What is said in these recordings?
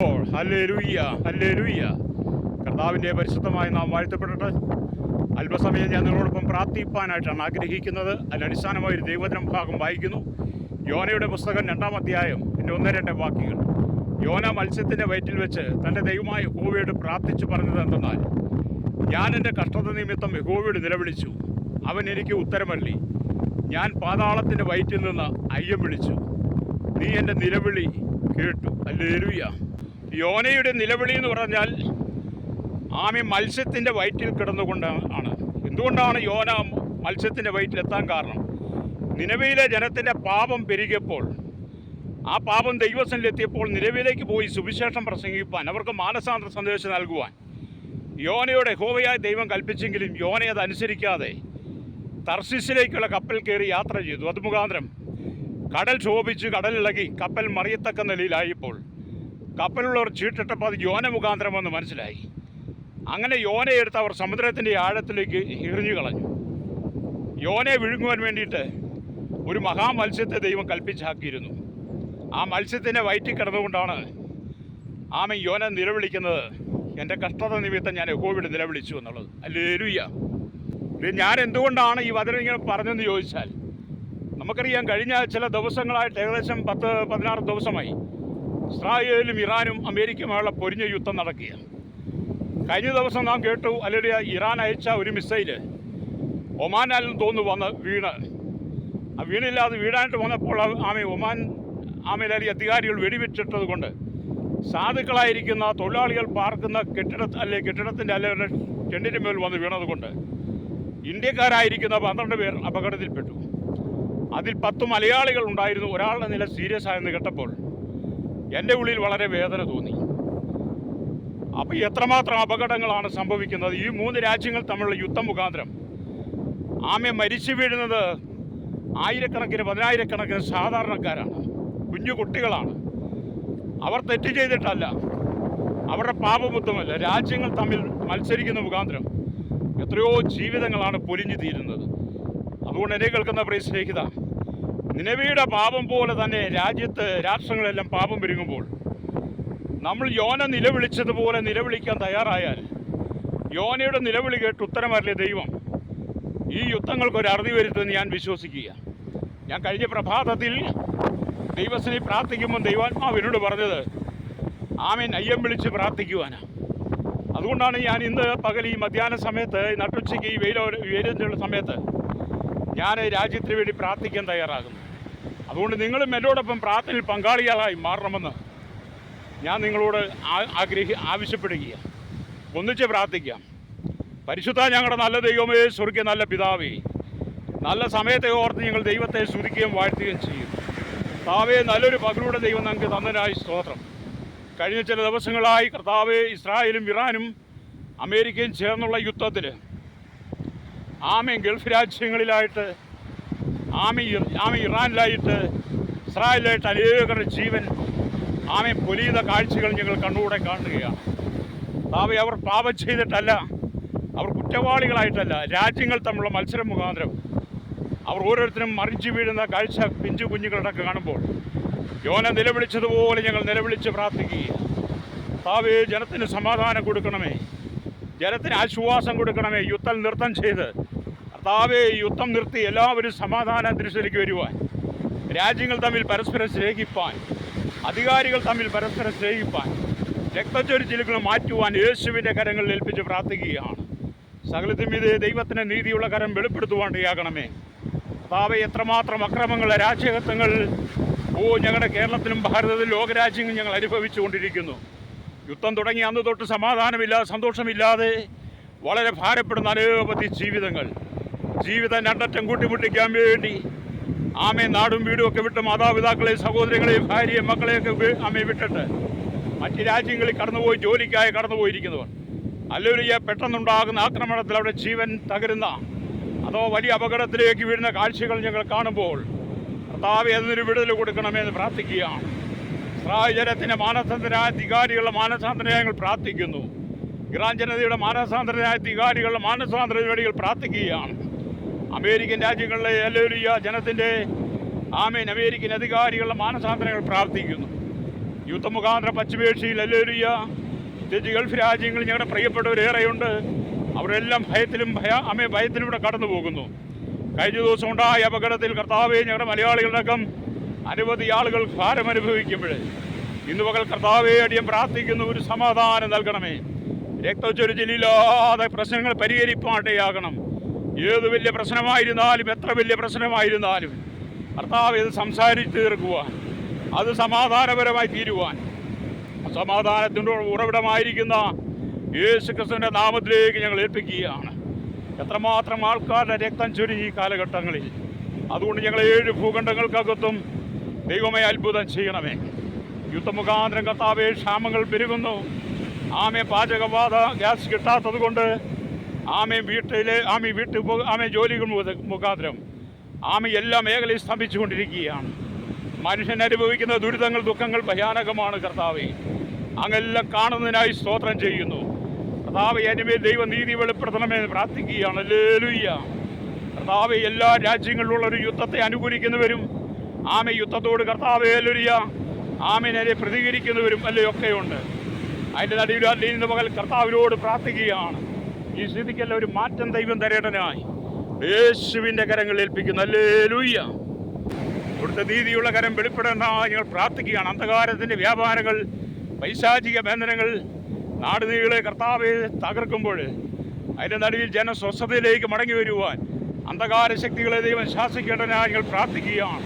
Hallelujah, hallelujah. കർത്താവിൻ്റെ പരിശുദ്ധമായ നാം വാഴ്ത്തപ്പെടട്ടെ. അല്പസമയം ഞാൻ നിങ്ങളോടൊപ്പം പ്രാർത്ഥിപ്പാനായിട്ടാണ് ആഗ്രഹിക്കുന്നത്. അതിനടിസ്ഥാനമായ ഒരു ദൈവവചന ഭാഗം വായിക്കുന്നു. യോനയുടെ പുസ്തകം 2-ാം അധ്യായം 1-2 വാക്യങ്ങൾ. യോന മത്സ്യത്തിൻ്റെ വയറ്റിൽ വെച്ച് തൻ്റെ ദൈവമായ യഹോവയോട് പ്രാർത്ഥിച്ചു പറഞ്ഞത് എന്തെന്നാൽ, ഞാൻ എൻ്റെ കഷ്ടത നിമിത്തം യഹോവയോട് നിലവിളിച്ചു, അവൻ എനിക്ക് ഉത്തരമല്ലി. ഞാൻ പാതാളത്തിൻ്റെ വയറ്റിൽ നിന്ന് അയ്യം വിളിച്ചു, നീ എൻ്റെ നിലവിളി കേട്ടു. ഹല്ലേലൂയ. യോനയുടെ നിലവിളി എന്ന് പറഞ്ഞാൽ മത്സ്യത്തിൻ്റെ വയറ്റിൽ കിടന്നുകൊണ്ടാണ്. എന്തുകൊണ്ടാണ് യോന മത്സ്യത്തിൻ്റെ വയറ്റിലെത്താൻ കാരണം? നിനവയിലെ ജനത്തിൻ്റെ പാപം പെരുകിയപ്പോൾ, ആ പാപം ദൈവസന്നിധിയിലെത്തിയപ്പോൾ നിലവിലേക്ക് പോയി സുവിശേഷം പ്രസംഗിപ്പാൻ, അവർക്ക് മാനസാന്തര സന്ദേശം നൽകുവാൻ യോനയോട് യഹോവയായ ദൈവം കൽപ്പിച്ചെങ്കിലും യോന അതനുസരിക്കാതെ തർശീസിലേക്കുള്ള കപ്പൽ കയറി യാത്ര ചെയ്തു. അത് മുഖാന്തരം കടൽ ശോഭിച്ച് കടലിളകി കപ്പൽ മറിയത്തക്ക നിലയിലായപ്പോൾ കപ്പലുള്ളവർ ചീട്ടിട്ടപ്പോൾ അത് യോന മുഖാന്തരമെന്ന് മനസ്സിലായി. അങ്ങനെ യോനയെ എടുത്ത് അവർ സമുദ്രത്തിൻ്റെ ആഴത്തിലേക്ക് എറിഞ്ഞു കളഞ്ഞു. യോനയെ വിഴുങ്ങുവാൻ വേണ്ടിയിട്ട് ഒരു മഹാമത്സ്യത്തെ ദൈവം കൽപ്പിച്ചാക്കിയിരുന്നു. ആ മത്സ്യത്തിൻ്റെ വയറ്റിൽ കിടന്നുകൊണ്ടാണ് യോന നിലവിളിക്കുന്നത്, എൻ്റെ കഷ്ടത നിമിത്തം ഞാൻ യഹോവയോട് നിലവിളിച്ചു എന്നുള്ളത്. ഹല്ലേലൂയ. ഞാൻ എന്തുകൊണ്ടാണ് ഈ വചനം ഇങ്ങനെ പറഞ്ഞതെന്ന് ചോദിച്ചാൽ, നമുക്കറിയാം കഴിഞ്ഞ ചില ദിവസങ്ങളായിട്ട് ഏകദേശം 10-16 ദിവസമായി ഇസ്രായേലും ഇറാനും അമേരിക്കയുമായുള്ള പൊരിഞ്ഞ യുദ്ധം നടക്കുകയാണ്. കഴിഞ്ഞ ദിവസം നാം കേട്ടു, അല്ലെങ്കിൽ ഇറാൻ അയച്ച ഒരു മിസൈല് ഒമാനിൽ തോന്നു വന്ന് വീണ്, ആ വീണില്ലാതെ വീഴാനായിട്ട് വന്നപ്പോൾ ഒമാൻ അല്ലെങ്കിൽ അധികാരികൾ വെടിവെച്ചിട്ടത് കൊണ്ട് സാധുക്കളായിരിക്കുന്ന തൊഴിലാളികൾ പാർക്കുന്ന കെട്ടിടത്തിൻ്റെ അല്ലെങ്കിൽ ടെൻറ്റിൻ്റെ മേൽ വന്ന് വീണതുകൊണ്ട് ഇന്ത്യക്കാരായിരിക്കുന്ന 12 പേർ അപകടത്തിൽപ്പെട്ടു. അതിൽ 10 മലയാളികൾ ഉണ്ടായിരുന്നു. ഒരാളുടെ നില സീരിയസ് ആയെന്ന് കേട്ടപ്പോൾ എൻ്റെ ഉള്ളിൽ വളരെ വേദന തോന്നി. അപ്പോൾ എത്രമാത്രം അപകടങ്ങളാണ് സംഭവിക്കുന്നത്. ഈ 3 രാജ്യങ്ങൾ തമ്മിലുള്ള യുദ്ധം മുഖാന്തരം മരിച്ചു വീഴുന്നത് ആയിരക്കണക്കിന് 10,000-കണക്കിന് സാധാരണക്കാരാണ്, കുഞ്ഞു കുട്ടികളാണ്. അവർ തെറ്റ് ചെയ്തിട്ടല്ല, അവരുടെ പാപബുദ്ധമല്ല. രാജ്യങ്ങൾ തമ്മിൽ മത്സരിക്കുന്ന മുഖാന്തരം എത്രയോ ജീവിതങ്ങളാണ് പൊലിഞ്ഞു തീരുന്നത്. അതുകൊണ്ട് എന്നെ കേൾക്കുന്ന പ്രിയ സ്നേഹിത, നിനവയുടെ പാപം പോലെ തന്നെ രാഷ്ട്രങ്ങളെല്ലാം പാപം പെരുകുമ്പോൾ നമ്മൾ യോന നിലവിളിച്ചതുപോലെ നിലവിളിക്കാൻ തയ്യാറായാൽ, യോനയുടെ നിലവിളി കേട്ട് ഉത്തരമറിയ ദൈവം ഈ യുദ്ധങ്ങൾക്കൊരു അറുതി വരുത്തുമെന്ന് ഞാൻ വിശ്വസിക്കുക. ഞാൻ കഴിഞ്ഞ പ്രഭാതത്തിൽ ദൈവത്തിനെ പ്രാർത്ഥിക്കുമ്പോൾ ദൈവാത്മാവിനോട് പറഞ്ഞത് അയ്യം വിളിച്ച് പ്രാർത്ഥിക്കുവാനാണ്. അതുകൊണ്ടാണ് ഞാൻ ഇന്ന് പകൽ ഈ മധ്യാഹ്ന സമയത്ത്, നട്ടുച്ചയ്ക്ക് ഈ വെയിലുള്ള സമയത്ത് ഞാൻ രാജ്യത്തിന് വേണ്ടി പ്രാർത്ഥിക്കാൻ തയ്യാറാകുന്നു. അതുകൊണ്ട് നിങ്ങളും എന്നോടൊപ്പം പ്രാർത്ഥനയിൽ പങ്കാളികളായി മാറണമെന്ന് ഞാൻ നിങ്ങളോട് ആവശ്യപ്പെടുകയാണ്. ഒന്നിച്ച് പ്രാർത്ഥിക്കാം. പരിശുദ്ധ ഞങ്ങളുടെ നല്ല ദൈവമേ, സ്വർഗ്ഗീയ നല്ല പിതാവേ, നല്ല സമയത്തെ ഓർത്ത് ഞങ്ങൾ ദൈവത്തെ സ്തുതിക്കുകയും വാഴ്ത്തുകയും ചെയ്യും. കർത്താവേ, നല്ലൊരു പകലൂടെ ദൈവം ഞങ്ങൾക്ക് തന്നതിനായി സ്തോത്രം. കഴിഞ്ഞ ചില ദിവസങ്ങളായി കർത്താവേ, ഇസ്രായേലും ഇറാനും അമേരിക്കയും ചേർന്നുള്ള യുദ്ധത്തിൽ ഗൾഫ് രാജ്യങ്ങളിലായിട്ട് ഇറാനിലായിട്ട് ഇസ്രായേലിലായിട്ട് അനേകരുടെ ജീവൻ പൊലിയുന്ന കാഴ്ചകൾ ഞങ്ങൾ കണ്ണുകൂടെ കാണുകയാണ്. കർത്താവേ, അവർ പാപം ചെയ്തിട്ടല്ല, അവർ കുറ്റവാളികളായിട്ടല്ല, രാജ്യങ്ങൾ തമ്മിലുള്ള മത്സരം മുഖാന്തരം അവർ ഓരോരുത്തരും മറിച്ചു വീഴുന്ന കാഴ്ച പിഞ്ചു കുഞ്ഞുങ്ങളടക്കം കാണുമ്പോൾ യോന നിലവിളിച്ചതുപോലെ ഞങ്ങൾ നിലവിളിച്ച് പ്രാർത്ഥിക്കുകയാണ്. കർത്താവേ, ജനത്തിന് സമാധാനം കൊടുക്കണമേ, ജനത്തിന് ആശ്വാസം കൊടുക്കണമേ. യുദ്ധം നൃത്തം ചെയ്ത് കർത്താവേ, യുദ്ധം നിർത്തി എല്ലാവരും സമാധാന അന്തരീക്ഷത്തിലേക്ക് വരുവാൻ, രാജ്യങ്ങൾ തമ്മിൽ പരസ്പരം സ്നേഹിപ്പാൻ, അധികാരികൾ തമ്മിൽ പരസ്പരം സ്നേഹിപ്പാൻ, രക്തച്ചൊരിച്ചിലുകൾ മാറ്റുവാൻ യേശുവിൻ്റെ കരങ്ങളിൽ ഏൽപ്പിച്ച് പ്രാർത്ഥിക്കുകയാണ്. സകലത്തിനും ഇത് ദൈവത്തിൻ്റെ നീതിയുള്ള കരം വെളിപ്പെടുത്തുവാണ്ടിയാകണമേ. കർത്താവേ, എത്രമാത്രം അക്രമങ്ങൾ, അരാജകത്വങ്ങൾ ഞങ്ങളുടെ കേരളത്തിലും ഭാരതത്തിലും ലോകരാജ്യങ്ങളും ഞങ്ങൾ അനുഭവിച്ചുകൊണ്ടിരിക്കുന്നു. യുദ്ധം തുടങ്ങി അന്ന് തൊട്ട് സമാധാനമില്ലാതെ, സന്തോഷമില്ലാതെ വളരെ ഭാരപ്പെടുന്ന അനവധി ജീവിതം രണ്ടറ്റം കൂട്ടിമുട്ടിക്കാൻ വേണ്ടി നാടും വീടും ഒക്കെ വിട്ട് മാതാപിതാക്കളെയും സഹോദരങ്ങളെയും ഭാര്യയും മക്കളെയൊക്കെ വിട്ടിട്ട് മറ്റ് രാജ്യങ്ങളിൽ കടന്നുപോയി ജോലിക്കായി കടന്നുപോയിരിക്കുന്നവർ, അല്ലെങ്കിൽ പെട്ടെന്നുണ്ടാകുന്ന ആക്രമണത്തിൽ അവിടെ ജീവൻ തകരുന്ന അതോ വലിയ അപകടത്തിലേക്ക് വീഴുന്ന കാഴ്ചകൾ ഞങ്ങൾ കാണുമ്പോൾ കർത്താവേ, അതിനൊരു വിടുതൽ കൊടുക്കണമെന്ന് പ്രാർത്ഥിക്കുകയാണ്. ഇസ്രായേൽ ജനത്തിൻ്റെ മാനസാന്തരനായ അധികാരികളുടെ മാനസാന്തരനായി ഞങ്ങൾ പ്രാർത്ഥിക്കുന്നു. ഇറാൻ ജനതയുടെ മാനസാന്തരനായ അധികാരികളുടെ മാനസാന്തരത്തിന് വേണ്ടി പ്രാർത്ഥിക്കുകയാണ്. അമേരിക്കൻ രാജ്യങ്ങളിലെ ഹല്ലേലൂയ ജനത്തിൻ്റെ അമേരിക്കൻ അധികാരികളുടെ മാനസാന്തരങ്ങൾ പ്രാർത്ഥിക്കുന്നു. യുദ്ധമുഖാന്തര പശ്ചിമേഷ്യയിൽ ഹല്ലേലൂയ, പ്രത്യേകിച്ച് ഗൾഫ് രാജ്യങ്ങളിൽ ഞങ്ങളുടെ പ്രിയപ്പെട്ടവരേറെയുണ്ട്. അവരെല്ലാം ഭയത്തിലൂടെ കടന്നു പോകുന്നു. കഴിഞ്ഞ ദിവസം ഉണ്ടായ അപകടത്തിൽ കർത്താവെ, ഞങ്ങളുടെ മലയാളികളടക്കം അനവധി ആളുകൾ ഭാരം അനുഭവിക്കുമ്പോൾ ഇന്ന് പകൽ കർത്താവെ അടിയൻ പ്രാർത്ഥിക്കുന്നു, ഒരു സമാധാനം നൽകണമേ. രക്തച്ചൊരിച്ചിലില്ലാതെ പ്രശ്നങ്ങൾ പരിഹരിപ്പാണ്ടേയാകണം. ഏത് വലിയ പ്രശ്നമായിരുന്നാലും, എത്ര വലിയ പ്രശ്നമായിരുന്നാലും കർത്താവ് ഇത് സംസാരിച്ച് തീർക്കുവാൻ, അത് സമാധാനപരമായി തീരുവാൻ, സമാധാനത്തിൻ്റെ ഉറവിടമായിരിക്കുന്ന യേശു ക്രിസ്തുവിൻ്റെ നാമത്തിലേക്ക് ഞങ്ങൾ ഏൽപ്പിക്കുകയാണ്. എത്രമാത്രം ആൾക്കാരുടെ രക്തം ചൊരിഞ്ഞ ഈ കാലഘട്ടങ്ങളിൽ. അതുകൊണ്ട് ഞങ്ങൾ 7 ഭൂഖണ്ഡങ്ങൾക്കകത്തും ദൈവമേ അത്ഭുതം ചെയ്യണമേ. യുദ്ധമുഖാന്തരം കർത്താവേ ക്ഷാമങ്ങൾ പെരുകുന്നു. പാചകവാത ഗ്യാസ് കിട്ടാത്തത് കൊണ്ട് ജോലികൾ മുഖാന്തരം എല്ലാ മേഖലയും സ്തംഭിച്ചുകൊണ്ടിരിക്കുകയാണ്. മനുഷ്യൻ അനുഭവിക്കുന്ന ദുരിതങ്ങൾ, ദുഃഖങ്ങൾ ഭയാനകമാണ്. കർത്താവേ, അങ്ങെല്ലാം കാണുന്നതിനായി സ്തോത്രം ചെയ്യുന്നു. കർത്താവേ, അതിന്മേൽ ദൈവനീതി വെളിപ്പെടുത്തണമെന്ന് പ്രാർത്ഥിക്കുകയാണ്. ഹല്ലേലൂയ. കർത്താവേ, എല്ലാ രാജ്യങ്ങളിലുള്ള ഒരു യുദ്ധത്തെ അനുകൂലിക്കുന്നവരും യുദ്ധത്തോട് കർത്താവേ ഹല്ലേലൂയ നേരെ പ്രതികരിക്കുന്നവരും ഒക്കെയുണ്ട്. അതിൻ്റെ നടുവിൽ ഇന്ന് പകൽ കർത്താവിനോട് പ്രാർത്ഥിക്കുകയാണ്. ഈ സ്ഥിതിക്കെല്ലാം ഒരു മാറ്റം ദൈവം തരേണ്ടനായി യേശുവിൻ്റെ കരങ്ങളിൽ ഏൽപ്പിക്കുന്നു. ഹല്ലേലൂയ. ഇവിടുത്തെ നീതിയുള്ള കരം വെളിപ്പെടേണ്ടതായി ഞങ്ങൾ പ്രാർത്ഥിക്കുകയാണ്. അന്ധകാരത്തിൻ്റെ വ്യാപാരങ്ങൾ, പൈശാചിക ബന്ധനങ്ങൾ നാടുനീളെ കർത്താവെ തകർക്കുമ്പോൾ അതിൻ്റെ നടുവിൽ ജനസ്വസ്ഥതയിലേക്ക് മടങ്ങി വരുവാൻ അന്ധകാര ശക്തികളെ ദൈവം ശാസിക്കേണ്ടതിനായി ഞങ്ങൾ പ്രാർത്ഥിക്കുകയാണ്.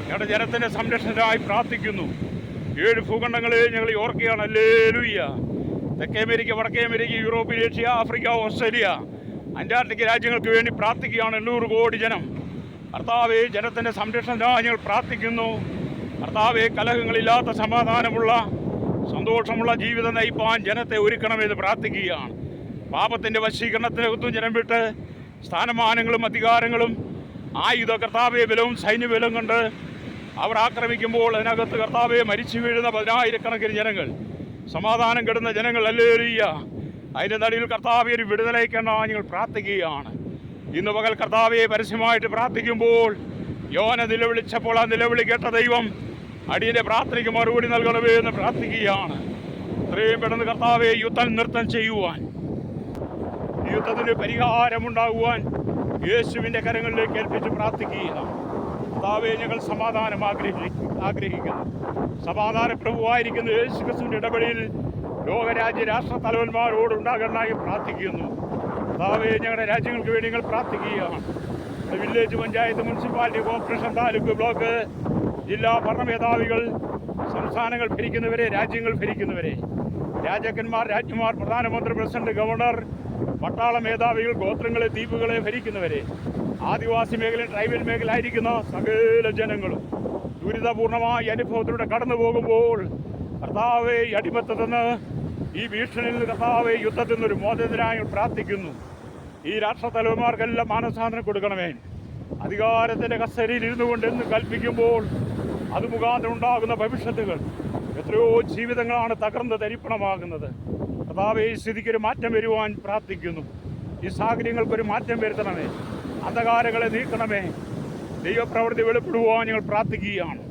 ഞങ്ങളുടെ ജനത്തിൻ്റെ സംരക്ഷണത്തിനായി പ്രാർത്ഥിക്കുന്നു. 7 ഭൂഖണ്ഡങ്ങളെ ഞങ്ങൾ ഓർക്കുകയാണ്. ഹല്ലേലൂയ. തെക്കേ അമേരിക്ക, വടക്കേ America, Europe, Asia, Africa, Australia, Antarctica രാജ്യങ്ങൾക്ക് വേണ്ടി പ്രാർത്ഥിക്കുകയാണ്. 800 കോടി ജനം. കർത്താവെ, ജനത്തിൻ്റെ സംരക്ഷണത്തിനായി ഞങ്ങൾ പ്രാർത്ഥിക്കുന്നു. കർത്താവെ, കലഹങ്ങളില്ലാത്ത സമാധാനമുള്ള സന്തോഷമുള്ള ജീവിതം നയിപ്പാൻ ജനത്തെ ഒരുക്കണമെന്ന് പ്രാർത്ഥിക്കുകയാണ്. പാപത്തിൻ്റെ വശീകരണത്തിനകത്തും ജനം വിട്ട് സ്ഥാനമാനങ്ങളും അധികാരങ്ങളും കർത്താവെ ബലവും സൈന്യബലം കൊണ്ട് അവർ ആക്രമിക്കുമ്പോൾ അതിനകത്ത് കർത്താവെ മരിച്ചു വീഴുന്ന 10,000-കണക്കിന് ജനങ്ങൾ, സമാധാനം കെടുന്ന ജനങ്ങൾ. ഹല്ലേലൂയ. അതിൻ്റെ നടുവിൽ കർത്താവെ ഒരു വിടുതലയ്ക്കാണ് ഞങ്ങൾ പ്രാർത്ഥിക്കുകയാണ്. ഇന്ന് പകൽ കർത്താവെ പരസ്യമായിട്ട് പ്രാർത്ഥിക്കുമ്പോൾ യോന നിലവിളിച്ചപ്പോൾ ആ നിലവിളി കേട്ട ദൈവം അടിയൻ്റെ പ്രാർത്ഥനയ്ക്ക് മറുപടി നൽകണമേ എന്ന് പ്രാർത്ഥിക്കുകയാണ്. എത്രയും പെട്ടെന്ന് കർത്താവെ യുദ്ധം നൃത്തം ചെയ്യുവാൻ, യുദ്ധത്തിന് പരിഹാരമുണ്ടാകുവാൻ യേശുവിൻ്റെ കരങ്ങളിലേക്ക് ഏൽപ്പിച്ച് പ്രാർത്ഥിക്കുകയാണ്. കർത്താവെ, ഞങ്ങൾ സമാധാനം ആഗ്രഹിക്കുന്നു. സമാധാന പ്രഭുവായിരിക്കുന്ന യേശു ക്രിസ്തുവിൻ്റെ ഇടപെടലിൽ ലോകരാജ്യ രാഷ്ട്ര തലവന്മാരോട് ഉണ്ടാകണമെന്നായി പ്രാർത്ഥിക്കുന്നു. കർത്താവെ, ഞങ്ങളുടെ രാജ്യങ്ങൾക്ക് വേണ്ടി ഞങ്ങൾ പ്രാർത്ഥിക്കുകയാണ്. Village, panchayat, municipality, corporation, taluk, block, ജില്ലാ ഭരണമേധാവികൾ, സംസ്ഥാനങ്ങൾ ഭരിക്കുന്നവരെ, രാജ്യങ്ങൾ ഭരിക്കുന്നവരെ, രാജാക്കന്മാർ, രാജ്ഞിമാർ, പ്രധാനമന്ത്രി, പ്രസിഡന്റ്, ഗവർണർ, പട്ടാള മേധാവികൾ, ഗോത്രങ്ങളെ, ദ്വീപുകളെ ഭരിക്കുന്നവരെ, ആദിവാസി മേഖല, ട്രൈബൽ മേഖല ആയിരിക്കുന്ന സകല ജനങ്ങളും ദുരിതപൂർണമായ അനുഭവത്തിലൂടെ കടന്നു പോകുമ്പോൾ കർത്താവെ, ഈ അടിമത്തത്തിൽ നിന്ന്, ഈ ഭീഷണിയിൽ നിന്ന് കർത്താവെ, യുദ്ധത്തിൽ നിന്നൊരു മോചനത്തിനായി പ്രാർത്ഥിക്കുന്നു. ഈ രാഷ്ട്രത്തലവന്മാർക്കെല്ലാം മാനസാന്തരം കൊടുക്കണമേ. അധികാരത്തിൻ്റെ കസേരയിൽ ഇരുന്നു കൊണ്ട് എന്ന് കൽപ്പിക്കുമ്പോൾ അത് മുഖാന്തരം ഉണ്ടാകുന്ന ഭവിഷ്യത്തുകൾ, എത്രയോ ജീവിതങ്ങളാണ് തകർന്ന് തരിപ്പണമാകുന്നത്. കർത്താവെ, ഈ സ്ഥിതിക്കൊരു മാറ്റം വരുവാൻ പ്രാർത്ഥിക്കുന്നു. ഈ സാഹചര്യങ്ങൾക്കൊരു മാറ്റം വരുത്തണമേ. അന്ധകാരങ്ങളെ നീക്കണമേ. ദൈവപ്രവൃത്തി വെളിപ്പെടുവാൻ ഞങ്ങൾ പ്രാർത്ഥിക്കുകയാണ്.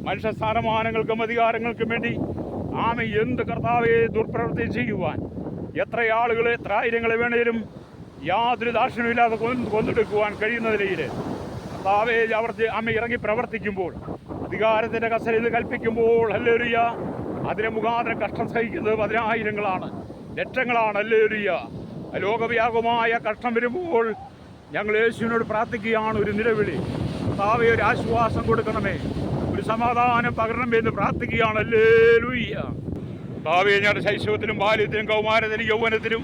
മനുഷ്യ സ്ഥാനമാനങ്ങൾക്കും അധികാരങ്ങൾക്കും വേണ്ടി എന്ത് കർത്താവെ ദുർപ്രവൃത്തി ചെയ്യുവാൻ എത്ര ആളുകളെ, എത്ര ആയിരങ്ങളെ വേണേലും യാതൊരു ദാക്ഷിണ്യമില്ലാതെ കൊന്നെടുക്കുവാൻ കഴിയുന്ന നിലയിൽ കർത്താവെ അവർ ഇറങ്ങി പ്രവർത്തിക്കുമ്പോൾ, അധികാരത്തിൻ്റെ കസേരയിൽ കൽപ്പിക്കുമ്പോൾ ഹല്ലേലൂയ, അതിനെ മുഖാന്തരം കഷ്ടം സഹിക്കുന്നത് 10,000-ങ്ങളാണ്, ലക്ഷങ്ങളാണ്. ഹല്ലേലൂയ. ലോകവ്യാപകമായ കഷ്ടം വരുമ്പോൾ ഞങ്ങൾ യേശുവിനോട് പ്രാർത്ഥിക്കുകയാണ്. ഒരു നിലവിളി, കർത്താവെ ഒരു ആശ്വാസം കൊടുക്കണമേ, ഒരു സമാധാനം പകരണമേ എന്ന് പ്രാർത്ഥിക്കുകയാണ്. ഹല്ലേലൂയ. കർത്താവെ, ഞങ്ങളുടെ ശൈശവത്തിലും ബാല്യത്തിലും കൗമാരത്തിലും യൗവനത്തിലും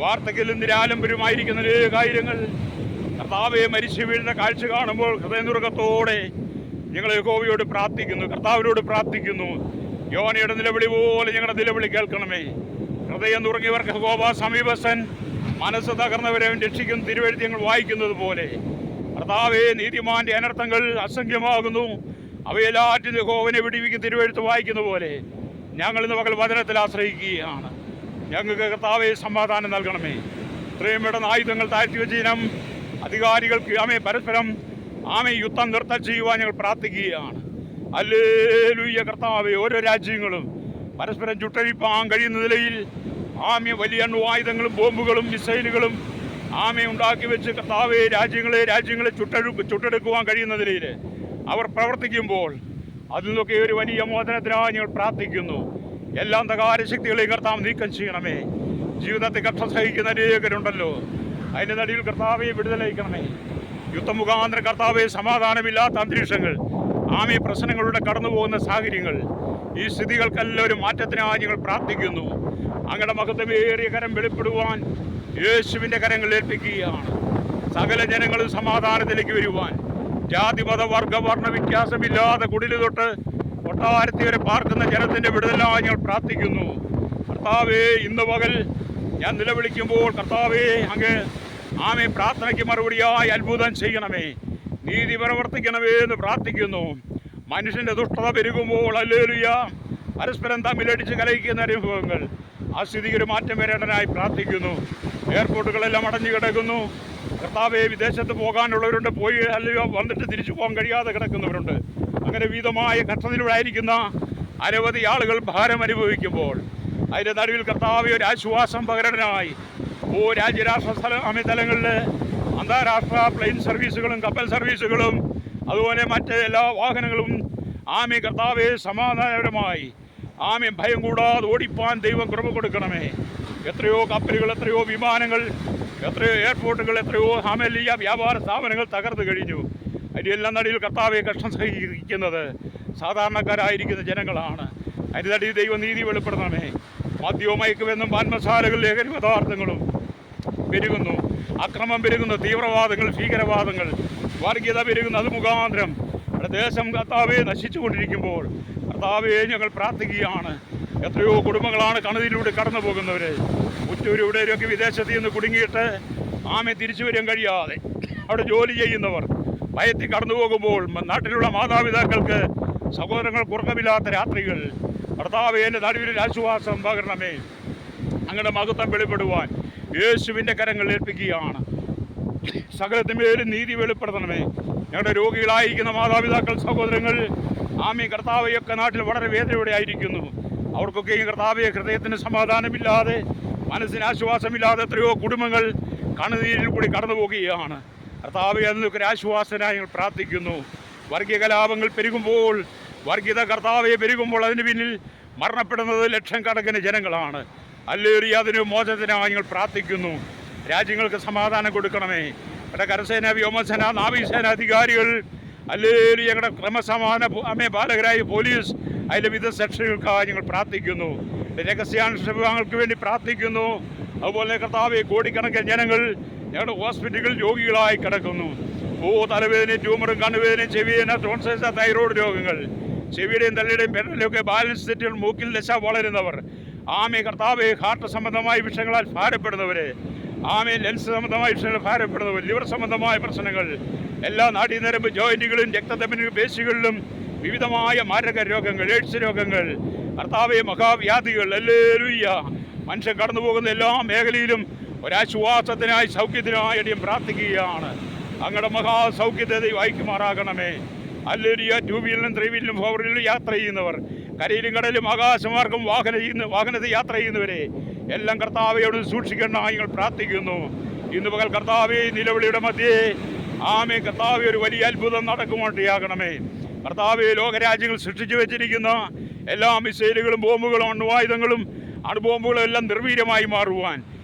വാർദ്ധക്യത്തിലും നിരാലംബരമായിരിക്കുന്ന കാര്യങ്ങൾ കർത്താവെ മരിച്ചു വീഴുന്ന കാഴ്ച കാണുമ്പോൾ ഹൃദയനുറുക്കത്തോടെ ഞങ്ങൾ യഹോവയോട് പ്രാർത്ഥിക്കുന്നു, കർത്താവിനോട് പ്രാർത്ഥിക്കുന്നു. യോനയുടെ നിലവിളി പോലെ ഞങ്ങളുടെ നിലവിളി കേൾക്കണമേ. ഹൃദയം നുറുങ്ങിയവർക്ക് യഹോവ സമീപസ്ഥൻ, മനസ്സ് തകർന്നവരെ രക്ഷിക്കുന്ന തിരുവെഴുത്ത് ഞങ്ങൾ വായിക്കുന്നത് പോലെ കർത്താവെ, നീതിമാന്റെ അനർത്ഥങ്ങൾ അസംഖ്യമാകുന്നു, അവയെല്ലാറ്റും യഹോവനെ വിടിവിക്കുന്ന തിരുവെഴുത്ത് വായിക്കുന്ന പോലെ ഞങ്ങൾ ഇന്ന് പകൽ വചനത്തിൽ ആശ്രയിക്കുകയാണ്. ഞങ്ങൾക്ക് കർത്താവെ സമാധാനം നൽകണമേ. ഇത്രയും പെട്ടെന്ന് ആയുധങ്ങൾ താഴ്ത്തി വെച്ചിനം അധികാരികൾക്ക് പരസ്പരം യുദ്ധം നിർത്തം ചെയ്യുവാൻ ഞങ്ങൾ പ്രാർത്ഥിക്കുകയാണ്. ഹല്ലേലൂയ കർത്താവേ. ഓരോ രാജ്യങ്ങളും പരസ്പരം ചുട്ടരിപ്പാൻ കഴിയുന്ന നിലയിൽ വലിയ അണ്വായുധങ്ങളും ബോംബുകളും മിസൈലുകളും ഉണ്ടാക്കി വെച്ച് കർത്താവേ രാജ്യങ്ങളെ ചുട്ടെടുക്കുവാൻ കഴിയുന്ന നിലയിൽ അവർ പ്രവർത്തിക്കുമ്പോൾ അതിൽ നിന്നൊക്കെ ഒരു വലിയ മോചനത്തിനായി ഞങ്ങൾ പ്രാർത്ഥിക്കുന്നു. എല്ലാ അന്ധകാര ശക്തികളെയും കർത്താവ് നീക്കം ചെയ്യണമേ. ജീവിതത്തെ കഷ്ടം സഹിക്കുന്ന അനേകരുണ്ടല്ലോ, അതിൻ്റെ നടുവിൽ കർത്താവെ വിടുതലയിക്കണമേ. യുദ്ധമുഖാന്തരം കർത്താവെ സമാധാനമില്ലാത്ത അന്തരീക്ഷങ്ങൾ, പ്രശ്നങ്ങളുടെ കടന്നു പോകുന്ന സാഹചര്യങ്ങൾ, ഈ സ്ഥിതികൾക്കെല്ലാം ഒരു മാറ്റത്തിനായി ഞങ്ങൾ പ്രാർത്ഥിക്കുന്നു. അങ്ങയുടെ മഹത്വമേറിയ കരം വെളിപ്പെടുവാൻ യേശുവിൻ്റെ കരങ്ങൾ ഏൽപ്പിക്കുകയാണ്. സകല ജനങ്ങളും സമാധാനത്തിലേക്ക് വരുവാൻ, ജാതി മത വർഗ വർണ്ണ വ്യത്യാസമില്ലാതെ കുടില് തൊട്ട് കൊട്ടാരത്തി വരെ പാർക്കുന്ന ജനത്തിൻ്റെ വിടുതലായി ഞങ്ങൾ പ്രാർത്ഥിക്കുന്നു. കർത്താവേ, ഇന്ന് പകൽ ഞാൻ നിലവിളിക്കുമ്പോൾ കർത്താവേ അങ്ങ് പ്രാർത്ഥനയ്ക്ക് മറുപടിയായി അത്ഭുതം ചെയ്യണമേ, നീതി പ്രവർത്തിക്കണമേ എന്ന് പ്രാർത്ഥിക്കുന്നു. മനുഷ്യൻ്റെ ദുഷ്ടത പെരുകുമ്പോൾ ഹല്ലേലൂയ പരസ്പരം തമ്മിലടിച്ച് കലഹിക്കുന്ന അനുഭവങ്ങൾ, ആ സ്ഥിതിക്ക് ഒരു മാറ്റം വരേണ്ടതായി പ്രാർത്ഥിക്കുന്നു. എയർപോർട്ടുകളെല്ലാം അടഞ്ഞു കിടക്കുന്നു കർത്താവെ. വിദേശത്ത് പോകാനുള്ളവരുണ്ട്, പോയി അല്ലയോ വന്നിട്ട് തിരിച്ചു പോകാൻ കഴിയാതെ കിടക്കുന്നവരുണ്ട്. അങ്ങനെ വിധമായ ഘട്ടത്തിലൂടെയായിരിക്കുന്ന അനവധി ആളുകൾ ഭാരം അനുഭവിക്കുമ്പോൾ അതിൻ്റെ നടുവിൽ കർത്താവെ ഒരു ആശ്വാസം പകരനായി രാജ്യരാഷ്ട്ര തലങ്ങളിൽ അന്താരാഷ്ട്ര പ്ലെയിൻ സർവീസുകളും കപ്പൽ സർവീസുകളും അതുപോലെ മറ്റ് എല്ലാ വാഹനങ്ങളും കർത്താവെ സമാധാനപരമായി ഭയം കൂടാതെ ഓടിപ്പാൻ ദൈവം കൃപ കൊടുക്കണമേ. എത്രയോ കപ്പലുകൾ, എത്രയോ വിമാനങ്ങൾ, എത്രയോ എയർപോർട്ടുകൾ, എത്രയോ വ്യാപാര സ്ഥാപനങ്ങൾ തകർന്നു കഴിഞ്ഞു. അതിൻ്റെ നടിയിൽ കർത്താവെ കഷ്ടം സഹിക്കുന്നത് സാധാരണക്കാരായിരിക്കുന്ന ജനങ്ങളാണ്. അതിൻ്റെ നടിയിൽ ദൈവനീതി വെളിപ്പെടുത്തണമേ. മദ്യവും മയക്കുമെന്നും പാൻമസാലകൾ ലഹരി പദാർത്ഥങ്ങളും പെരുകുന്നു, അക്രമം പെരുകുന്നു, തീവ്രവാദങ്ങൾ, ഭീകരവാദങ്ങൾ, വർഗീയത പെരുകുന്നു. അത് മുഖാന്തരം ദേശം കർത്താവെ നശിച്ചുകൊണ്ടിരിക്കുമ്പോൾ കർത്താവെ ഞങ്ങൾ പ്രാർത്ഥിക്കുകയാണ്. എത്രയോ കുടുംബങ്ങളാണ് കണതിലൂടെ കടന്നു പോകുന്നവർ. ഉറ്റൂരിവിടെയൊക്കെ വിദേശത്ത് നിന്ന് കുടുങ്ങിയിട്ട് തിരിച്ചു വരാൻ കഴിയാതെ അവിടെ ജോലി ചെയ്യുന്നവർ ഭയത്തിൽ കടന്നു പോകുമ്പോൾ നാട്ടിലുള്ള മാതാപിതാക്കൾക്ക് സഹോദരങ്ങൾക്ക് ഉറക്കമില്ലാത്ത രാത്രികൾ കർത്താവെ എൻ്റെ നടുവിൽ ആശ്വാസം പകരണമേ. അങ്ങയുടെ മഹത്വം വെളിപ്പെടുവാൻ യേശുവിൻ്റെ കരങ്ങൾ ഏൽപ്പിക്കുകയാണ്. സകലത്തിന്മേലും നീതി വെളിപ്പെടുത്തണമേ. ഞങ്ങളുടെ രോഗികളായിരിക്കുന്ന മാതാപിതാക്കൾ, സഹോദരങ്ങൾ കർത്താവെയൊക്കെ നാട്ടിൽ വളരെ വേദനയോടെ ആയിരിക്കുന്നു. അവർക്കൊക്കെയും കർത്താവെ ഹൃദയത്തിന് സമാധാനമില്ലാതെ, മനസ്സിന് ആശ്വാസമില്ലാതെ എത്രയോ കുടുംബങ്ങൾ കണ്ണുനീരിൽ കൂടി കടന്നു പോകുകയാണ്. കർത്താവെ അതിനൊക്കെ ഒരു ആശ്വാസനായി ഞങ്ങൾ പ്രാർത്ഥിക്കുന്നു. വർഗീയ കലാപങ്ങൾ പെരുകുമ്പോൾ, വർഗീയത കർത്താവെ പെരുകുമ്പോൾ അതിന് പിന്നിൽ മരണപ്പെടുന്നത് ലക്ഷം കണക്കിന് ജനങ്ങളാണ്. ഹല്ലേലൂയ, അതിന് മോചനത്തിനായി ഞങ്ങൾ പ്രാർത്ഥിക്കുന്നു. രാജ്യങ്ങൾക്ക് സമാധാനം കൊടുക്കണമേ. ഞങ്ങളുടെ കരസേന, വ്യോമസേന, നാവികസേന അധികാരികൾ, ഹല്ലേലൂയ, ഞങ്ങളുടെ ക്രമസമാധാന പാലകരായ പോലീസ്, അതിൻ്റെ വിവിധ സെക്ഷനുകൾക്കായി ഞങ്ങൾ പ്രാർത്ഥിക്കുന്നു. രഹസ്യാന്വേഷണ വിഭാഗങ്ങൾക്ക് വേണ്ടി പ്രാർത്ഥിക്കുന്നു. അതുപോലെ കർത്താവെ കോടിക്കണക്കിന് ജനങ്ങൾ ഞങ്ങളുടെ ഹോസ്പിറ്റലുകളിൽ രോഗികളായി കിടക്കുന്നു. തലവേദനയും ട്യൂമറും കണ്ണുവേദനയും ചെവിവേദന, ടോൺസൈൽസ്, തൈറോയ്ഡ് രോഗങ്ങൾ, ചെവിയുടെയും തലയുടെയും പെരലിലൊക്കെ ബാലൻസ് തെറ്റുകൾ, മൂക്കിൽ ദശ വളരുന്നവർ, കർത്താവെ ഹാർട്ട് സംബന്ധമായ വിഷയങ്ങളാൽ ഭാരപ്പെടുന്നവർ, ലെൻസ് സംബന്ധമായ വിഷയങ്ങൾ ഭാരപ്പെടുന്നവർ, ലിവർ സംബന്ധമായ പ്രശ്നങ്ങൾ, എല്ലാ നാഡീനരമ്പ് ജോയിൻറ്റുകളും രക്തധമനികളും പേശികളിലും വിവിധമായ മാരക രോഗങ്ങൾ, എയ്ഡ്സ് രോഗങ്ങൾ, കർത്താവെ മഹാവ്യാധികൾ, ഹല്ലേലൂയ, മനുഷ്യൻ കടന്നു പോകുന്ന എല്ലാ മേഖലയിലും ഒരാശ്വാസത്തിനായി സൗഖ്യത്തിനായി അടിയും പ്രാർത്ഥിക്കുകയാണ്. അങ്ങയുടെ മഹാസൗഖ്യത്തെ വായിക്കുമാറാകണമേ. ഹല്ലേലൂയ. 2 വീലിലും 3 വീലിലും 4 വീലിലും യാത്ര ചെയ്യുന്നവർ, കരയിലും കടലിലും ആകാശമാർഗം വാഹനത്തിൽ യാത്ര ചെയ്യുന്നവരെ എല്ലാം കർത്താവയോട് സൂക്ഷിക്കണമെന്ന് ഞങ്ങൾ പ്രാർത്ഥിക്കുന്നു. ഇന്ന് പകൽ കർത്താവെ നിലവിളിയുടെ മധ്യേ കർത്താവെ ഒരു വലിയ അത്ഭുതം നടക്കുമാണ്ടിയാകണമേ. കർത്താവെ ലോകരാജ്യങ്ങൾ സൃഷ്ടിച്ചു വെച്ചിരിക്കുന്ന എല്ലാ മിസൈലുകളും ബോംബുകളും അണുവായുധങ്ങളും അണുബോംബുകളും എല്ലാം നിർവീര്യമായി മാറുവാൻ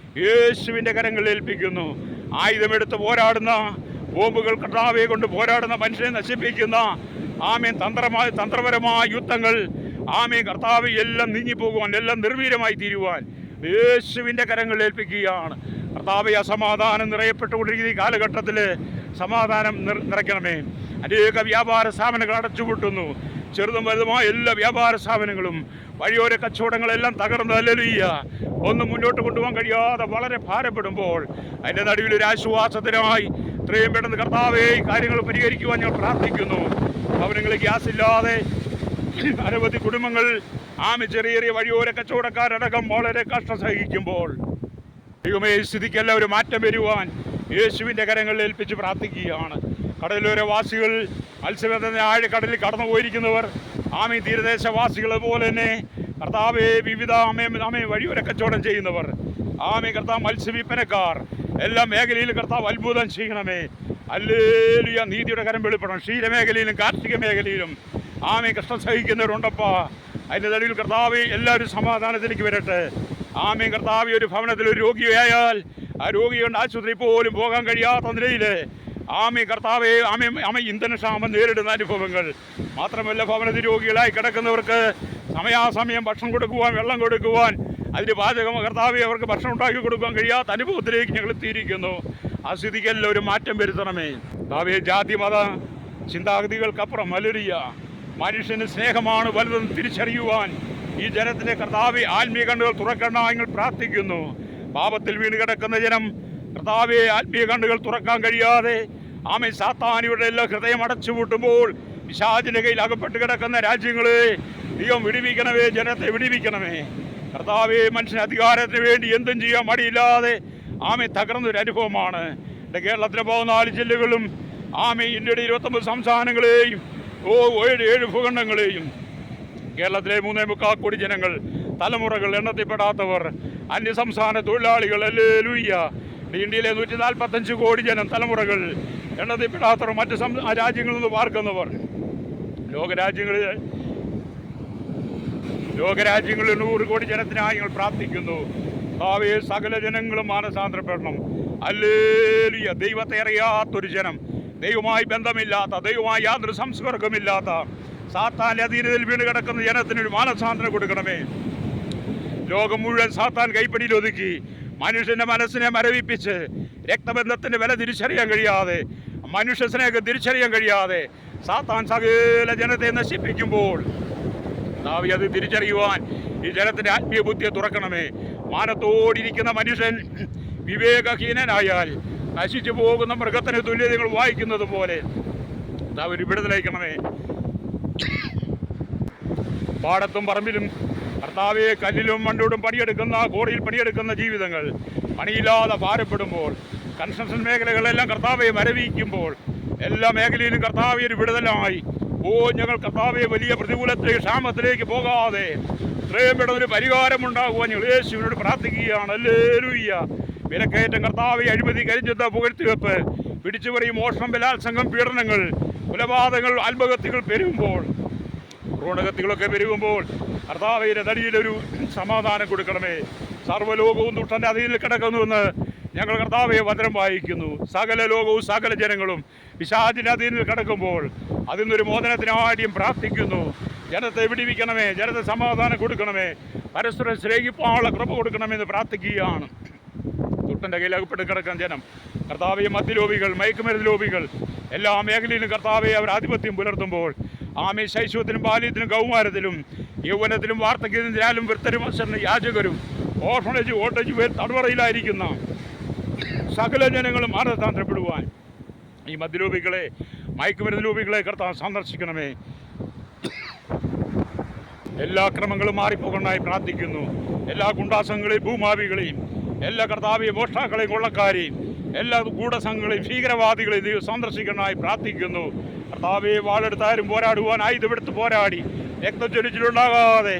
യേശുവിൻ്റെ കരങ്ങളിൽ ഏൽപ്പിക്കുന്നു. ആയുധമെടുത്ത് പോരാടുന്ന ബോംബുകൾ, കർത്താവെ കൊണ്ട് പോരാടുന്ന മനുഷ്യനെ നശിപ്പിക്കുന്ന തന്ത്രപരമായ യുദ്ധങ്ങൾ കർത്താവെ എല്ലാം നീങ്ങിപ്പോകുവാൻ, എല്ലാം നിർവീര്യമായി തീരുവാൻ യേശുവിൻ്റെ കരങ്ങളിൽ ഏൽപ്പിക്കുകയാണ്. കർത്താവെ അസമാധാനം നിറയപ്പെട്ടുകൊണ്ടിരിക്കുന്ന ഈ കാലഘട്ടത്തിൽ സമാധാനം നിറയ്ക്കണമേ. അനേക വ്യാപാര സ്ഥാപനങ്ങൾ അടച്ചുപൂട്ടുന്നു. ചെറുതും വലുതുമായ എല്ലാ വ്യാപാര സ്ഥാപനങ്ങളും, വഴിയോര കച്ചവടങ്ങളെല്ലാം തകർന്ന് ഹല്ലേലൂയ ഒന്നും മുന്നോട്ട് കൊണ്ടുപോകാൻ കഴിയാതെ വളരെ ഭാരപ്പെടുമ്പോൾ അതിൻ്റെ നടുവിൽ ഒരു ആശ്വാസത്തിനായി ഇത്രയും പെട്ടെന്ന് കർത്താവെ ഈ കാര്യങ്ങൾ പരിഹരിക്കുവാൻ ഞങ്ങൾ പ്രാർത്ഥിക്കുന്നു. ഭവനങ്ങളിൽ ഗ്യാസ് ഇല്ലാതെ അനവധി കുടുംബങ്ങൾ ചെറിയ ചെറിയ വഴിയോര കച്ചവടക്കാരടക്കം വളരെ കഷ്ടം സഹിക്കുമ്പോൾ ദൈവമേ സ്ഥിതിക്കെല്ലാം ഒരു മാറ്റം വരുവാൻ യേശുവിൻ്റെ കരങ്ങളിൽ ഏൽപ്പിച്ച് പ്രാർത്ഥിക്കുകയാണ്. കടലോര വാസികൾ, മത്സ്യബന്ധന ആഴക്കടലിൽ കടന്നു പോയിരിക്കുന്നവർ, ആമേ തീരദേശവാസികൾ പോലെ തന്നെ കർത്താവെ വിവിധ ആമേ വഴിയോര കച്ചവടം ചെയ്യുന്നവർ, ആമേ കർത്താവ് മത്സ്യവിൽപ്പനക്കാർ, എല്ലാ മേഖലയിലും കർത്താവ് അത്ഭുതം ചെയ്യണമേ. ഹല്ലേലൂയ. നീതിയുടെ കരം വെളിപ്പെടണം. ക്ഷീരമേഖലയിലും കാർഷിക മേഖലയിലും ആമേ കഷ്ടം സഹിക്കുന്നവരുണ്ടപ്പാ. അതിൻ്റെ നടുവിൽ കർത്താവ് എല്ലാവരും സമാധാനത്തിലേക്ക് വരട്ടെ. ആമേ കർത്താവ് ഒരു ഭവനത്തിൽ ഒരു രോഗിയായാൽ ആ രോഗിയുടെ ആശുപത്രി പോലും പോകാൻ കഴിയാത്ത നിലയിൽ ആമേ കർത്താവെ ആമേ ഇന്ധനക്ഷാമം നേരിടുന്ന അനുഭവങ്ങൾ മാത്രമല്ല, ഭവനത്തിൽ രോഗികളായി കിടക്കുന്നവർക്ക് സമയാസമയം ഭക്ഷണം കൊടുക്കുവാൻ, വെള്ളം കൊടുക്കുവാൻ, അതിന് പാചകം കർത്താവെ അവർക്ക് ഭക്ഷണം ഉണ്ടാക്കി കൊടുക്കാൻ കഴിയാത്ത അനുഭവത്തിലേക്ക് ഞങ്ങൾ എത്തിയിരിക്കുന്നു. ആ സ്ഥിതിക്കെല്ലാം ഒരു മാറ്റം വരുത്തണമേ. കർത്താവെ ജാതി മത ചിന്താഗതികൾക്കപ്പുറം മലരിയ മനുഷ്യന് സ്നേഹമാണ് വലുതെന്ന് തിരിച്ചറിയുവാൻ ഈ ജനത്തിൻ്റെ കർത്താവെ ആത്മീയ കണ്ണുകൾ തുറക്കണം ഞങ്ങൾ പ്രാർത്ഥിക്കുന്നു. പാപത്തിൽ വീണ് കിടക്കുന്ന ജനം കർത്താവെ ആത്മീയ കണ്ണുകൾ തുറക്കാൻ കഴിയാതെ ആമേ സാത്താനിയുടെ എല്ലാ ഹൃദയം അടച്ചുപൂട്ടുമ്പോൾ പിശാചിന്റെ കയ്യിൽ അകപ്പെട്ട് കിടക്കുന്ന രാജ്യങ്ങളെ ദൈവം വിടുവിക്കണമേ, ജനത്തെ വിടുവിക്കണമേ. കർത്താവെ മനുഷ്യന് അധികാരത്തിന് വേണ്ടി എന്തും ചെയ്യാൻ മടിയില്ലാതെ ആമേ തകർന്നൊരു അനുഭവമാണ്. കേരളത്തിലെ 14 ജില്ലകളും ആമേ ഇന്ത്യയുടെ 29 സംസ്ഥാനങ്ങളെയും 7 ഭൂഖണ്ഡങ്ങളെയും കേരളത്തിലെ 3.25 കോടി ജനങ്ങൾ, തലമുറകൾ, എണ്ണത്തിൽപ്പെടാത്തവർ, അന്യസംസ്ഥാന തൊഴിലാളികൾ, ഹല്ലേലൂയ. ഇന്ത്യയിലെ 145 കോടി ജനം, തലമുറകൾ, എണ്ണത്തിൽപ്പെടാത്തവർ, മറ്റ് രാജ്യങ്ങളിൽ നിന്ന് പാർക്കുന്നവർ, ലോകരാജ്യങ്ങളിൽ 100 കോടി ജനത്തിനായി ഞങ്ങൾ പ്രാർത്ഥിക്കുന്നു. ഭാവിയെ സകല ജനങ്ങളും മാനസാന്തരപ്പെടണം. ഹല്ലേലൂയ. ദൈവത്തെ അറിയാത്തൊരു ജനം, ദൈവമായി ബന്ധമില്ലാത്ത, ദൈവമായി യാതൊരു സംസ്കർഗമില്ലാത്ത സാത്താൻ്റെ അധീനതയിൽ വീണ് കിടക്കുന്ന ജനത്തിനൊരു മാനസാന്തരം കൊടുക്കണമേ. ലോകം മുഴുവൻ സാത്താൻ കൈപ്പിടിയിൽ ഒതുക്കി മനുഷ്യൻ്റെ മനസ്സിനെ മരവിപ്പിച്ച് രക്തബന്ധത്തിൻ്റെ വില തിരിച്ചറിയാൻ കഴിയാതെ, മനുഷ്യ സ്നേഹം തിരിച്ചറിയാൻ കഴിയാതെ സാത്താൻ സകല ജനത്തെ നശിപ്പിക്കുമ്പോൾ അത് തിരിച്ചറിയുവാൻ ഈ ജനത്തിൻ്റെ ആത്മീയ ബുദ്ധിയെ തുറക്കണമേ. മാനത്തോടിരിക്കുന്ന മനുഷ്യൻ വിവേകഹീനനായാൽ നശിച്ചു പോകുന്ന മൃഗത്തിന് തുല്യതകൾ വായിക്കുന്നത് പോലെ ഒരു വിടുതലയക്കണമേ. പാടത്തും പറമ്പിലും കർത്താവെ കല്ലിലും മണ്ണോടും പണിയെടുക്കുന്ന, കോറിയിൽ പണിയെടുക്കുന്ന ജീവിതങ്ങൾ പണിയില്ലാതെ ഭാരപ്പെടുമ്പോൾ, കൺസ്ട്രക്ഷൻ മേഖലകളെല്ലാം കർത്താവെ മരവിക്കുമ്പോൾ, എല്ലാ മേഖലയിലും കർത്താവെ ഒരു വിടുതലായി ഞങ്ങൾ കർത്താവെ വലിയ പ്രതികൂലത്തിലേക്ക്, ക്ഷാമത്തിലേക്ക് പോകാതെ ഇത്രയും പെട്ടെന്നൊരു പരിഹാരമുണ്ടാകുവാൻ ഞങ്ങൾ യേശുവിനോട് പ്രാർത്ഥിക്കുകയാണ്. ഹല്ലേലൂയ. വിലക്കയറ്റം, കർത്താവെ അഴിമതി, കരിഞ്ചന്ത, പുകഴ്ത്തിവെപ്പ്, പിടിച്ചുപറി, മോഷണം, ബലാത്സംഗം, പീഡനങ്ങൾ, കൊലപാതകങ്ങൾ, ആത്മഹത്യകൾ പെരുകുമ്പോൾ, ഭ്രൂണഹത്യകളൊക്കെ പെരുകുമ്പോൾ കർത്താവിൻ്റെ നടിയിലൊരു സമാധാനം കൊടുക്കണമേ. സർവ്വലോകവും ദുഷ്ടൻ്റെ അധീനത്തിൽ കിടക്കുന്നുവെന്ന് ഞങ്ങൾ കർത്താവെ വചനം വായിക്കുന്നു. സകല ലോകവും സകല ജനങ്ങളും പിശാചിൻ്റെ അധീനത്തിൽ കിടക്കുമ്പോൾ അതിൽ നിന്നൊരു മോചനത്തിനാദ്യം പ്രാർത്ഥിക്കുന്നു. ജനത്തെ വിടിവിക്കണമേ, ജനത്തെ സമാധാനം കൊടുക്കണമേ, പരസ്പരം സ്നേഹിപ്പാനുള്ള കൃപ കൊടുക്കണമെന്ന് പ്രാർത്ഥിക്കുകയാണ്. ദുഷ്ടൻ്റെ കയ്യിൽ അകപ്പെട്ട് കിടക്കുന്ന ജനം കർത്താവെ മദ്യലോപികൾ, മയക്കുമരുന്ന് ലോപികൾ എല്ലാ മേഖലയിലും കർത്താവെ അവർ ആധിപത്യം പുലർത്തുമ്പോൾ ആമേ ശൈശവത്തിലും ബാല്യത്തിലും കൗമാരത്തിലും യൗവനത്തിലും വാർദ്ധക്യത്തിലും വൃത്തരും യാചകരും ഓർഫണേജ് ഓട്ടേജ് തടവറയിലായിരിക്കുന്ന സകല ജനങ്ങളും മാനസാന്തരപ്പെടുവാൻ ഈ മദ്യലോപികളെ, മയക്കുമരുന്ന് ലോപികളെ കർത്താവ് സന്ദർശിക്കണമേ. എല്ലാ ക്രമങ്ങളും മാറിപ്പോകണമായി പ്രാർത്ഥിക്കുന്നു. എല്ലാ ഗുണ്ടാസംഘങ്ങളെയും ഭൂമാവികളെയും, എല്ലാ കർത്താവിയെ മോഷ്ടാക്കളെയും കൊള്ളക്കാരെയും, എല്ലാ ഗൂഢസംഘങ്ങളെയും ഭീകരവാദികളെയും ദൈവം സന്ദർശിക്കണമായി പ്രാർത്ഥിക്കുന്നു. കർത്താവെ വാളെടുത്താരും പോരാടുവാൻ ആയുധമെടുത്ത് പോരാടി രക്തച്ചൊരിച്ചിലുണ്ടാകാതെ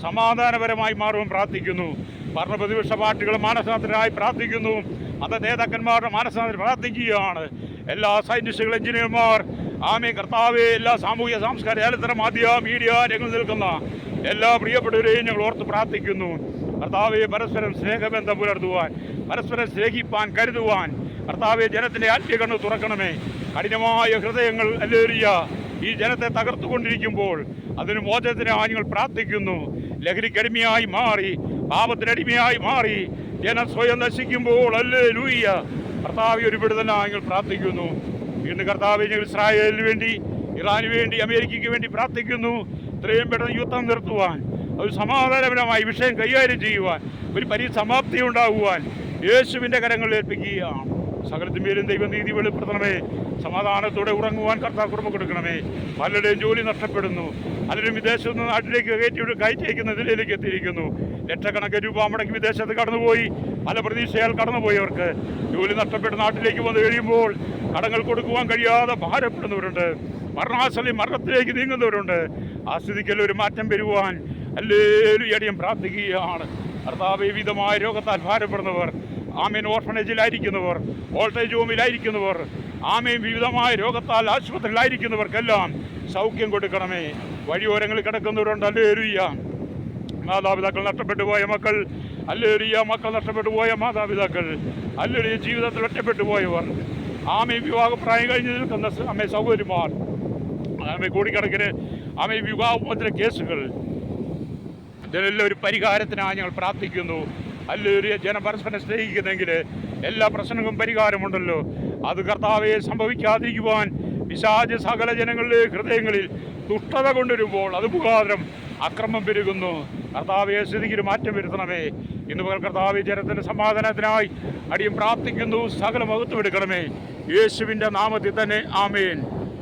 സമാധാനപരമായി മാറുവാൻ പ്രാർത്ഥിക്കുന്നു. ഭരണപ്രതിപക്ഷ പാർട്ടികൾ മാനസാന്തരമായി പ്രാർത്ഥിക്കുന്നു. മത നേതാക്കന്മാരുടെ മാനസാന്തരം പ്രാർത്ഥിക്കുകയാണ്. എല്ലാ സയൻറ്റിസ്റ്റുകൾ, എഞ്ചിനീയർമാർ, ആമേ കർത്താവെ എല്ലാ സാമൂഹ്യ സാംസ്കാരിക ചലച്ചിത്ര മാധ്യമ മീഡിയ രംഗത്ത് നിൽക്കുന്ന എല്ലാ പ്രിയപ്പെട്ടവരെയും ഞങ്ങൾ ഓർത്ത് പ്രാർത്ഥിക്കുന്നു. കർത്താവെ പരസ്പരം സ്നേഹബന്ധം പുലർത്തുവാൻ, പരസ്പരം സ്നേഹിപ്പാൻ, കരുതുവാൻ കർത്താവെ ജനത്തിൻ്റെ ആത്മീയ കണ്ണ് തുറക്കണമേ. കഠിനമായ ഹൃദയങ്ങൾ ഹല്ലേലൂയ ഈ ജനത്തെ തകർത്തുകൊണ്ടിരിക്കുമ്പോൾ അതിന് മോചനത്തിനായി ഞങ്ങൾ പ്രാർത്ഥിക്കുന്നു. ലഹരിക്കടിമയായി മാറി, പാപത്തിനടിമയായി മാറി ജനം സ്വയം നശിക്കുമ്പോൾ ഹല്ലേലൂയ കർത്താവെ ഒരു വിടുതലായി ഞങ്ങൾ പ്രാർത്ഥിക്കുന്നു. വീണ്ടും കർത്താവെ ഞങ്ങൾ ഇസ്രായേലിന് വേണ്ടി, ഇറാന് വേണ്ടി, അമേരിക്കയ്ക്ക് വേണ്ടി പ്രാർത്ഥിക്കുന്നു. ഇത്രയും പെട്ടെന്ന് യുദ്ധം നിർത്തുവാൻ, ഒരു സമാധാനപരമായി വിഷയം കൈകാര്യം ചെയ്യുവാൻ, ഒരു പരിസമാപ്തി ഉണ്ടാകുവാൻ യേശുവിൻ്റെ കരങ്ങളിൽ ഏൽപ്പിക്കുകയാണ്. സകലത്തിന്മേലും ദൈവനീതി വെളിപ്പെടുത്തണമേ. സമാധാനത്തോടെ ഉറങ്ങുവാൻ കർത്താവ് കൃപ കൊടുക്കണമേ. പലരുടെയും ജോലി നഷ്ടപ്പെടുന്നു. പലരും വിദേശത്ത് നിന്ന് നാട്ടിലേക്ക് കയറ്റിയക്കുന്ന നിലയിലേക്ക് എത്തിയിരിക്കുന്നു. ലക്ഷക്കണക്കിന് രൂപ മുടക്കി വിദേശത്ത് കടന്നുപോയി, പല പ്രതീക്ഷയാൽ കടന്നുപോയവർക്ക് ജോലി നഷ്ടപ്പെട്ട് നാട്ടിലേക്ക് വന്നു കഴിയുമ്പോൾ കടങ്ങൾ കൊടുക്കുവാൻ കഴിയാതെ ഭാരപ്പെടുന്നവരുണ്ട്, മരണത്തിലേക്ക് നീങ്ങുന്നവരുണ്ട്. ആ സ്ഥിതിക്കൽ ഒരു മാറ്റം വരുവാൻ ഹല്ലേലൂയ പ്രാർത്ഥിക്കുകയാണ്. കർത്താവേ, വിധമായ രോഗത്താൽ ഭാരപ്പെടുന്നവർ, ആമേൻ, ഓർഫനേജിലായിരിക്കുന്നവർ, വോൾട്ടേജ് ഹോമിലായിരിക്കുന്നവർ, ആമേൻ, വിവിധമായ രോഗത്താൽ ആശുപത്രിയിലായിരിക്കുന്നവർക്കെല്ലാം സൗഖ്യം കൊടുക്കണമേ. വഴിയോരങ്ങളിൽ കിടക്കുന്നവരുണ്ട്, ഹല്ലേലൂയ. മാതാപിതാക്കൾ നഷ്ടപ്പെട്ടു പോയ മക്കൾ, ഹല്ലേലൂയ. മക്കൾ നഷ്ടപ്പെട്ടു പോയ മാതാപിതാക്കൾ, ഹല്ലേലൂയ. ജീവിതത്തിൽ ഒറ്റപ്പെട്ടു പോയവർ, ആമേ, വിവാഹപ്രായം കഴിഞ്ഞ് നിൽക്കുന്ന ആമേ സഹോദരിമാർ, ആമേ, കോടിക്കണക്കിന് ആമേ വിവാഹമോചന കേസുകൾ, ഇതിനെല്ലാം ഒരു പരിഹാരത്തിനായി ഞങ്ങൾ പ്രാർത്ഥിക്കുന്നു. ഹല്ലേലൂയ. ജനം പരസ്പരം സ്നേഹിക്കുന്നെങ്കിൽ എല്ലാ പ്രശ്നങ്ങൾക്കും പരിഹാരമുണ്ടല്ലോ. അത് കർത്താവെ സംഭവിക്കാതിരിക്കുവാൻ പിശാച് സകല ജനങ്ങളുടെ ഹൃദയങ്ങളിൽ ദുഷ്ടത കൊണ്ടുവരുമ്പോൾ അത് മുഖാന്തരം അക്രമം പെരുകുന്നു. കർത്താവെ, സ്ഥിതിക്ക് മാറ്റം വരുത്തണമേ. ഇന്ന് പകൽ കർത്താവെ, ജനത്തിൻ്റെ സമാധാനത്തിനായി അടിയും പ്രാർത്ഥിക്കുന്നു. സകല മഹത്വം എടുക്കണമേ, യേശുവിൻ്റെ നാമത്തിൽ തന്നെ. ആമേൻ.